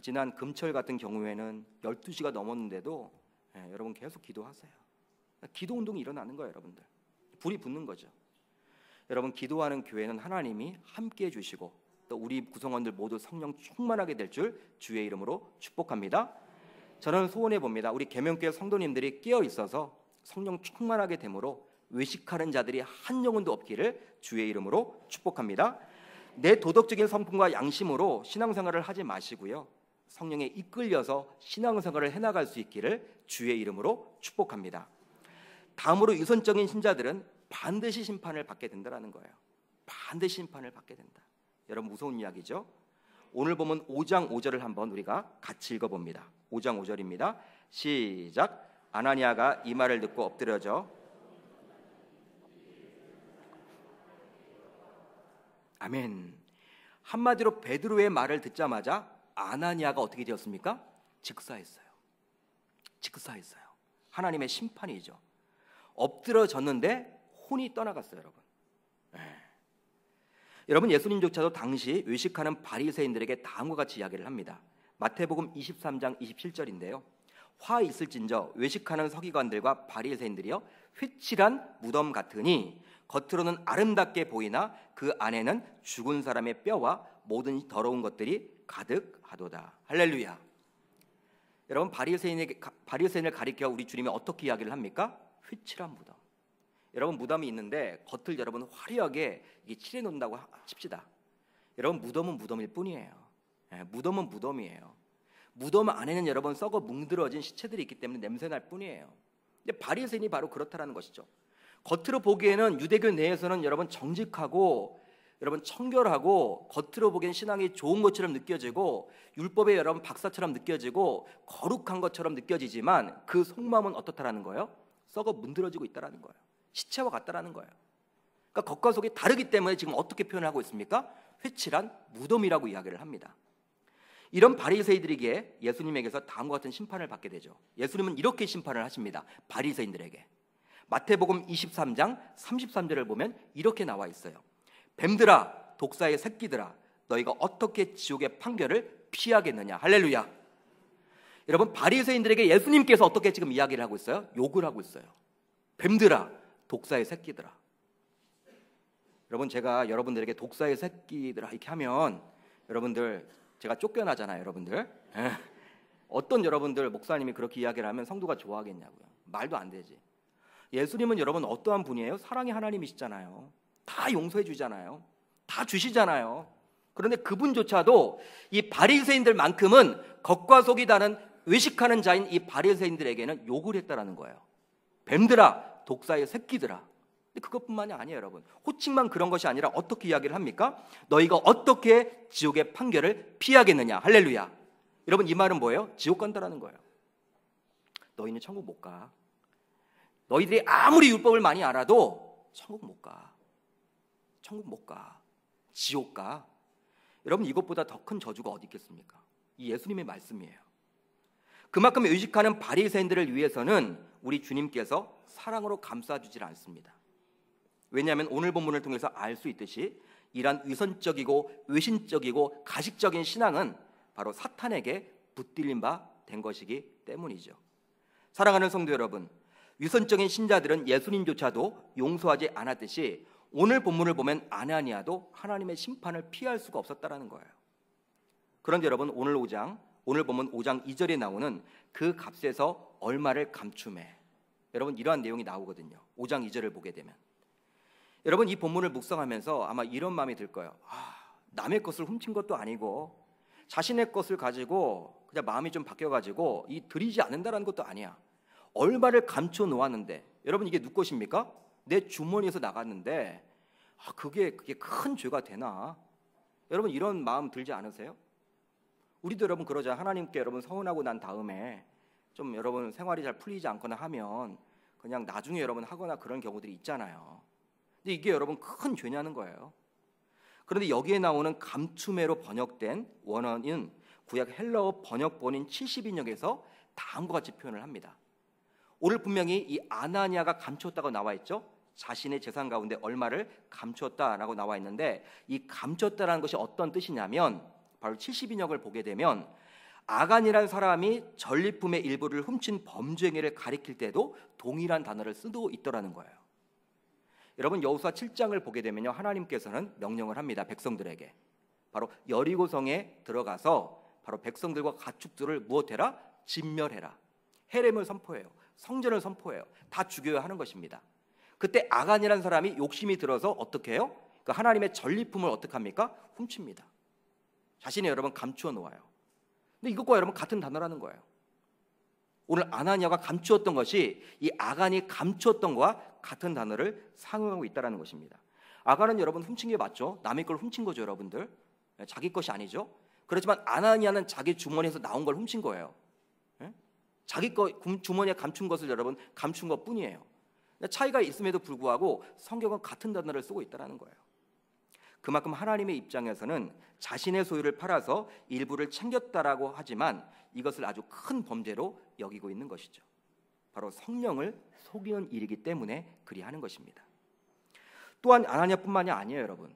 지난 금철 같은 경우에는 12시가 넘었는데도 여러분 계속 기도하세요. 기도 운동이 일어나는 거예요, 여러분들. 불이 붙는 거죠. 여러분, 기도하는 교회는 하나님이 함께 해주시고 또 우리 구성원들 모두 성령 충만하게 될 줄 주의 이름으로 축복합니다. 저는 소원해 봅니다. 우리 계명교회 성도님들이 깨어 있어서 성령 충만하게 되므로 외식하는 자들이 한 영혼도 없기를 주의 이름으로 축복합니다. 내 도덕적인 성품과 양심으로 신앙생활을 하지 마시고요, 성령에 이끌려서 신앙생활을 해나갈 수 있기를 주의 이름으로 축복합니다. 다음으로 유선적인 신자들은 반드시 심판을 받게 된다는 거예요. 반드시 심판을 받게 된다. 여러분, 무서운 이야기죠. 오늘 보면 5장 5절을 한번 우리가 같이 읽어봅니다. 5장 5절입니다. 시작. 아나니아가 이 말을 듣고 엎드려져 아멘. 한마디로 베드로의 말을 듣자마자 아나니아가 어떻게 되었습니까? 즉사했어요. 즉사했어요. 하나님의 심판이죠. 엎드러졌는데 혼이 떠나갔어요, 여러분. 네. 여러분, 예수님조차도 당시 외식하는 바리새인들에게 다음과 같이 이야기를 합니다. 마태복음 23장 27절인데요. 화 있을진저 외식하는 서기관들과 바리새인들이여 회칠한 무덤 같으니 겉으로는 아름답게 보이나 그 안에는 죽은 사람의 뼈와 모든 더러운 것들이 가득하도다. 할렐루야. 여러분, 바리새인을 가리켜 우리 주님이 어떻게 이야기를 합니까? 회칠한 무덤. 여러분, 무덤이 있는데 겉을 여러분 화려하게 칠해 놓는다고 칩시다. 여러분, 무덤은 무덤일 뿐이에요. 무덤은 무덤이에요. 무덤 안에는 여러분 썩어 뭉들어진 시체들이 있기 때문에 냄새날 뿐이에요. 근데 바리새인이 바로 그렇다라는 것이죠. 겉으로 보기에는 유대교 내에서는 여러분 정직하고 여러분 청결하고 겉으로 보기엔 신앙이 좋은 것처럼 느껴지고 율법의 여러분 박사처럼 느껴지고 거룩한 것처럼 느껴지지만 그 속마음은 어떻다라는 거예요? 썩어 문드러지고 있다라는 거예요. 시체와 같다라는 거예요. 그러니까 겉과 속이 다르기 때문에 지금 어떻게 표현하고 있습니까? 회칠한 무덤이라고 이야기를 합니다. 이런 바리새인들에게 예수님에게서 다음과 같은 심판을 받게 되죠. 예수님은 이렇게 심판을 하십니다. 바리새인들에게. 마태복음 23장 33절을 보면 이렇게 나와 있어요. 뱀들아, 독사의 새끼들아, 너희가 어떻게 지옥의 판결을 피하겠느냐. 할렐루야. 여러분, 바리새인들에게 예수님께서 어떻게 지금 이야기를 하고 있어요? 욕을 하고 있어요. 뱀들아, 독사의 새끼들아. 여러분, 제가 여러분들에게 독사의 새끼들아 이렇게 하면 여러분들 제가 쫓겨나잖아요, 여러분들. 어떤 여러분들 목사님이 그렇게 이야기를 하면 성도가 좋아하겠냐고요. 말도 안 되지. 예수님은 여러분 어떠한 분이에요? 사랑의 하나님이시잖아요. 다 용서해 주잖아요. 다 주시잖아요. 그런데 그분조차도 이 바리새인들만큼은 겉과 속이 다른 외식하는 자인 이 바리새인들에게는 욕을 했다라는 거예요. 뱀들아, 독사의 새끼들아. 근데 그것뿐만이 아니에요, 여러분. 호칭만 그런 것이 아니라 어떻게 이야기를 합니까? 너희가 어떻게 지옥의 판결을 피하겠느냐. 할렐루야. 여러분, 이 말은 뭐예요? 지옥 간다라는 거예요. 너희는 천국 못 가. 너희들이 아무리 율법을 많이 알아도 천국 못 가. 천국 못 가. 지옥 가. 여러분, 이것보다 더 큰 저주가 어디 있겠습니까? 이 예수님의 말씀이에요. 그만큼 의식하는 바리새인들을 위해서는 우리 주님께서 사랑으로 감싸주질 않습니다. 왜냐하면 오늘 본문을 통해서 알 수 있듯이 이러한 위선적이고 외신적이고 가식적인 신앙은 바로 사탄에게 붙들린 바 된 것이기 때문이죠. 사랑하는 성도 여러분, 위선적인 신자들은 예수님조차도 용서하지 않았듯이 오늘 본문을 보면 아나니아도 하나님의 심판을 피할 수가 없었다라는 거예요. 그런데 여러분, 오늘 본문 5장 2절에 나오는 그 값에서 얼마를 감춤해. 여러분, 이러한 내용이 나오거든요. 5장 2절을 보게 되면 여러분, 이 본문을 묵상하면서 아마 이런 마음이 들 거예요. 남의 것을 훔친 것도 아니고 자신의 것을 가지고 그냥 마음이 좀 바뀌어가지고 이 드리지 않는다라는 것도 아니야. 얼마를 감춰 놓았는데, 여러분 이게 누구 것입니까? 내 주머니에서 나갔는데 그게 큰 죄가 되나? 여러분, 이런 마음 들지 않으세요? 우리도 여러분 그러자. 하나님께 여러분 서운하고 난 다음에 좀 여러분 생활이 잘 풀리지 않거나 하면 그냥 나중에 여러분 하거나 그런 경우들이 있잖아요. 근데 이게 여러분 큰 죄냐는 거예요. 그런데 여기에 나오는 감추매로 번역된 원어는 구약 헬라어 번역본인 70인역에서 다음과 같이 표현을 합니다. 오늘 분명히 이 아나니아가 감췄다고 나와 있죠. 자신의 재산 가운데 얼마를 감췄다라고 나와 있는데, 이 감췄다라는 것이 어떤 뜻이냐면 바로 70인역을 보게 되면 아간이라는 사람이 전리품의 일부를 훔친 범죄 행위를 가리킬 때도 동일한 단어를 쓰고 있더라는 거예요. 여러분, 여호수아 7장을 보게 되면요, 하나님께서는 명령을 합니다. 백성들에게 바로 여리고성에 들어가서 바로 백성들과 가축들을 무엇해라? 진멸해라. 헤렘을 선포해요. 성전을 선포해요. 다 죽여야 하는 것입니다. 그때 아간이라는 사람이 욕심이 들어서 어떻게 해요? 그 하나님의 전리품을 어떻게 합니까? 훔칩니다. 자신이 여러분 감추어 놓아요. 근데 이것과 여러분 같은 단어라는 거예요. 오늘 아나니아가 감추었던 것이 이 아간이 감추었던 것과 같은 단어를 상응하고 있다는 것입니다. 아간은 여러분 훔친 게 맞죠? 남의 걸 훔친 거죠, 여러분들. 자기 것이 아니죠. 그렇지만 아나니아는 자기 주머니에서 나온 걸 훔친 거예요. 자기 거 주머니에 감춘 것을 여러분 감춘 것뿐이에요. 차이가 있음에도 불구하고 성경은 같은 단어를 쓰고 있다는 거예요. 그만큼 하나님의 입장에서는 자신의 소유를 팔아서 일부를 챙겼다라고 하지만 이것을 아주 큰 범죄로 여기고 있는 것이죠. 바로 성령을 속이는 일이기 때문에 그리하는 것입니다. 또한 아나니아뿐만이 아니에요, 여러분.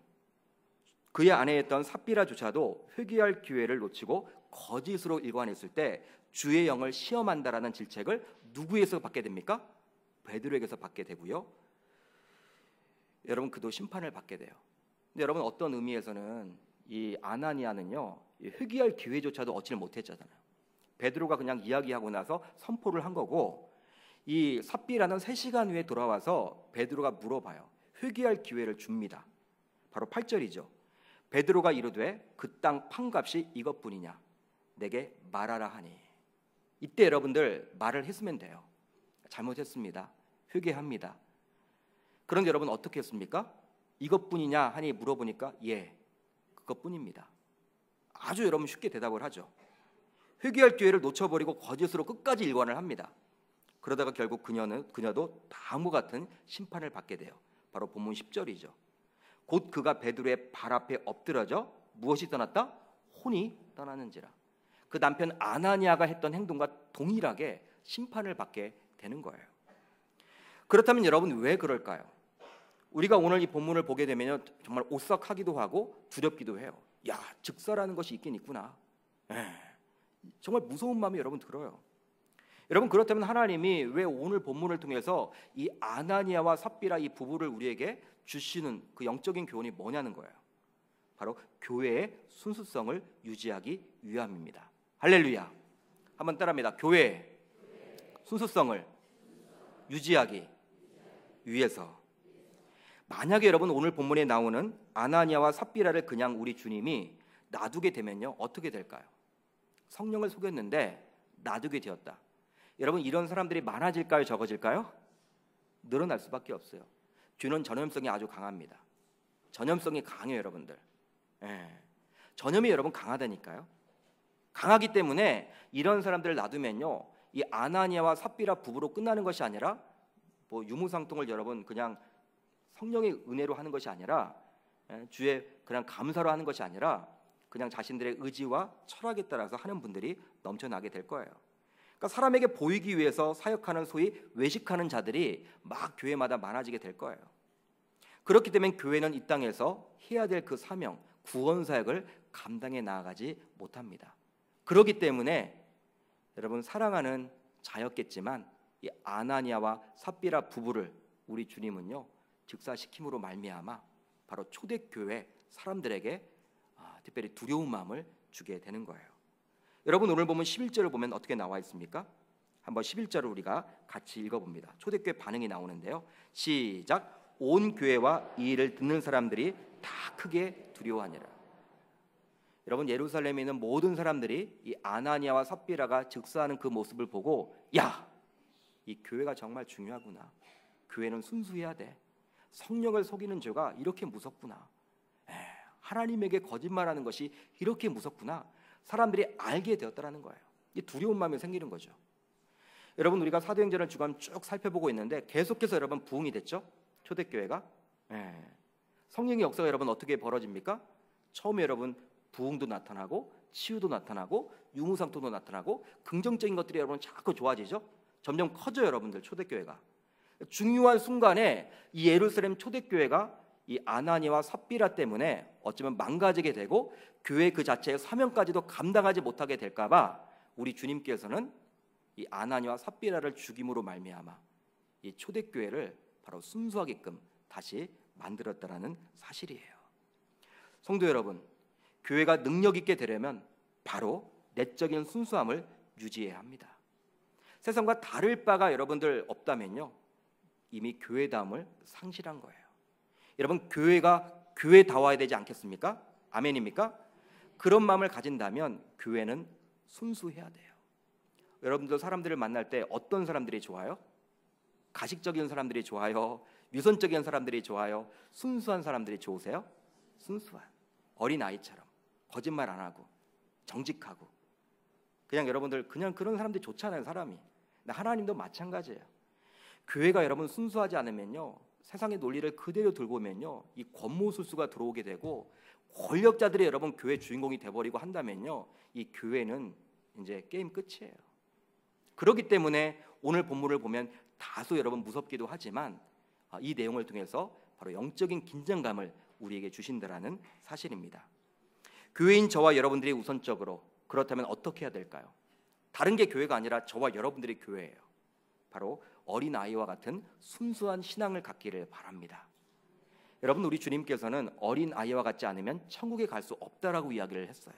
그의 아내였던 삽비라조차도 회개할 기회를 놓치고 거짓으로 일관했을 때 주의 영을 시험한다라는 질책을 누구에서 받게 됩니까? 베드로에게서 받게 되고요. 여러분 그도 심판을 받게 돼요. 근데 여러분 어떤 의미에서는 이 아나니아는요 회개할 기회조차도 얻지를 못했잖아요. 베드로가 그냥 이야기하고 나서 선포를 한 거고 이 삽비라는 3시간 후에 돌아와서 베드로가 물어봐요. 회개할 기회를 줍니다. 바로 8절이죠. 베드로가 이르되 그 땅 판값이 이것뿐이냐 내게 말하라 하니. 이때 여러분들 말을 했으면 돼요. 잘못했습니다. 회개합니다. 그런데 여러분 어떻게 했습니까? 이것뿐이냐 하니 물어보니까 예, 그것뿐입니다. 아주 여러분 쉽게 대답을 하죠. 회개할 기회를 놓쳐버리고 거짓으로 끝까지 일관을 합니다. 그러다가 결국 그녀도 다음과 같은 심판을 받게 돼요. 바로 본문 10절이죠. 곧 그가 베드로의 발 앞에 엎드러져 무엇이 떠났다? 혼이 떠나는지라. 그 남편 아나니아가 했던 행동과 동일하게 심판을 받게 되는 거예요. 그렇다면 여러분 왜 그럴까요? 우리가 오늘 이 본문을 보게 되면 정말 오싹하기도 하고 두렵기도 해요. 야, 즉사라는 것이 있긴 있구나. 정말 무서운 마음이 여러분 들어요. 여러분 그렇다면 하나님이 왜 오늘 본문을 통해서 이 아나니아와 삽비라 이 부부를 우리에게 주시는 그 영적인 교훈이 뭐냐는 거예요. 바로 교회의 순수성을 유지하기 위함입니다. 할렐루야. 한번 따라합니다. 교회의 순수성을 유지하기 위해서. 만약에 여러분 오늘 본문에 나오는 아나니아와 삽비라를 그냥 우리 주님이 놔두게 되면요 어떻게 될까요? 성령을 속였는데 놔두게 되었다. 여러분 이런 사람들이 많아질까요? 적어질까요? 늘어날 수밖에 없어요. 죄는 전염성이 아주 강합니다. 전염성이 강해요, 여러분들. 전염이 여러분 강하다니까요. 강하기 때문에 이런 사람들을 놔두면요 이 아나니아와 삽비라 부부로 끝나는 것이 아니라 뭐 유무상통을 여러분 그냥 성령의 은혜로 하는 것이 아니라 주의 그냥 감사로 하는 것이 아니라 그냥 자신들의 의지와 철학에 따라서 하는 분들이 넘쳐나게 될 거예요. 그러니까 사람에게 보이기 위해서 사역하는 소위 외식하는 자들이 막 교회마다 많아지게 될 거예요. 그렇기 때문에 교회는 이 땅에서 해야 될 그 사명, 구원 사역을 감당해 나아가지 못합니다. 그렇기 때문에 여러분 사랑하는 자였겠지만 이 아나니아와 삽비라 부부를 우리 주님은요 즉사시킴으로 말미암아 바로 초대교회 사람들에게 특별히 두려운 마음을 주게 되는 거예요. 여러분 오늘 보면 11절을 보면 어떻게 나와 있습니까? 한번 11절을 우리가 같이 읽어봅니다. 초대교회 반응이 나오는데요. 시작. 온 교회와 이 일을 듣는 사람들이 다 크게 두려워하니라. 여러분 예루살렘에 있는 모든 사람들이 이 아나니아와 삽비라가 즉사하는 그 모습을 보고 야, 이 교회가 정말 중요하구나. 교회는 순수해야 돼. 성령을 속이는 죄가 이렇게 무섭구나. 하나님에게 거짓말하는 것이 이렇게 무섭구나. 사람들이 알게 되었다라는 거예요. 이 두려운 마음이 생기는 거죠. 여러분 우리가 사도행전을 주간 쭉 살펴보고 있는데 계속해서 여러분 부흥이 됐죠. 초대교회가 성령의 역사가 여러분 어떻게 벌어집니까? 처음에 여러분 부흥도 나타나고 치유도 나타나고 유무상통도 나타나고 긍정적인 것들이 여러분 자꾸 좋아지죠. 점점 커져요, 여러분들 초대교회가. 중요한 순간에 이 예루살렘 초대교회가 이 아나니아와 삽비라 때문에 어쩌면 망가지게 되고 교회 그 자체의 사명까지도 감당하지 못하게 될까봐 우리 주님께서는 이 아나니아와 삽비라를 죽임으로 말미암아 이 초대교회를 바로 순수하게끔 다시 만들었다라는 사실이에요. 성도 여러분, 교회가 능력 있게 되려면 바로 내적인 순수함을 유지해야 합니다. 세상과 다를 바가 여러분들 없다면요 이미 교회다움을 상실한 거예요. 여러분 교회가 교회다워야 되지 않겠습니까? 아멘입니까? 그런 마음을 가진다면 교회는 순수해야 돼요. 여러분들 사람들을 만날 때 어떤 사람들이 좋아요? 가식적인 사람들이 좋아요? 위선적인 사람들이 좋아요? 순수한 사람들이 좋으세요? 순수한 어린아이처럼 거짓말 안 하고 정직하고 그냥 여러분들 그냥 그런 사람들이 좋잖아요. 사람이. 하나님도 마찬가지예요. 교회가 여러분 순수하지 않으면요, 세상의 논리를 그대로 들고 오면요, 이 권모술수가 들어오게 되고 권력자들이 여러분 교회 주인공이 돼버리고 한다면요, 이 교회는 이제 게임 끝이에요. 그렇기 때문에 오늘 본문을 보면 다소 여러분 무섭기도 하지만 이 내용을 통해서 바로 영적인 긴장감을 우리에게 주신다라는 사실입니다. 교회인 저와 여러분들이 우선적으로 그렇다면 어떻게 해야 될까요? 다른 게 교회가 아니라 저와 여러분들이 교회예요. 바로 어린아이와 같은 순수한 신앙을 갖기를 바랍니다. 여러분, 우리 주님께서는 어린아이와 같지 않으면 천국에 갈 수 없다라고 이야기를 했어요.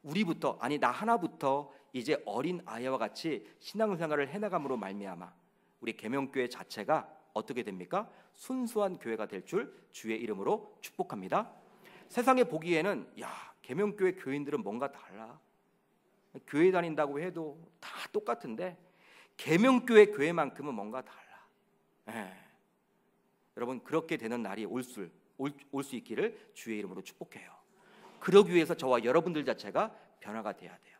우리부터, 아니 나 하나부터 이제 어린아이와 같이 신앙생활을 해나감으로 말미암아 우리 계명교회 자체가 어떻게 됩니까? 순수한 교회가 될 줄 주의 이름으로 축복합니다. 세상에 보기에는 야, 계명교회 교인들은 뭔가 달라. 교회 다닌다고 해도 다 똑같은데 계명교회 교회만큼은 뭔가 달라. 여러분, 그렇게 되는 날이 올 수 있기를 주의 이름으로 축복해요. 그러기 위해서 저와 여러분들 자체가 변화가 돼야 돼요.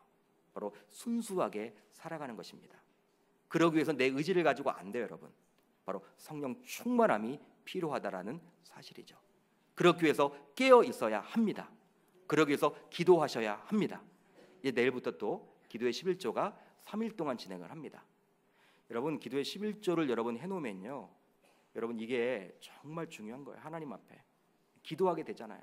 바로 순수하게 살아가는 것입니다. 그러기 위해서 내 의지를 가지고 안 돼요, 여러분. 바로 성령 충만함이 필요하다라는 사실이죠. 그러기 위해서 깨어 있어야 합니다. 그러기 위해서 기도하셔야 합니다. 이제 내일부터 또 기도의 11조가 3일 동안 진행을 합니다. 여러분, 기도의 11조를 여러분 해놓으면요, 여러분 이게 정말 중요한 거예요. 하나님 앞에 기도하게 되잖아요.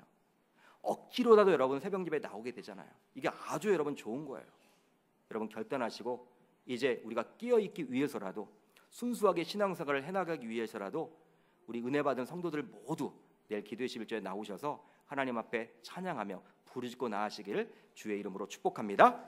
억지로라도 여러분 새벽 예배에 나오게 되잖아요. 이게 아주 여러분 좋은 거예요. 여러분 결단하시고 이제 우리가 끼어있기 위해서라도, 순수하게 신앙생활을 해나가기 위해서라도 우리 은혜 받은 성도들 모두 내일 기도의 11조에 나오셔서 하나님 앞에 찬양하며 부르짖고 나아가시기를 주의 이름으로 축복합니다.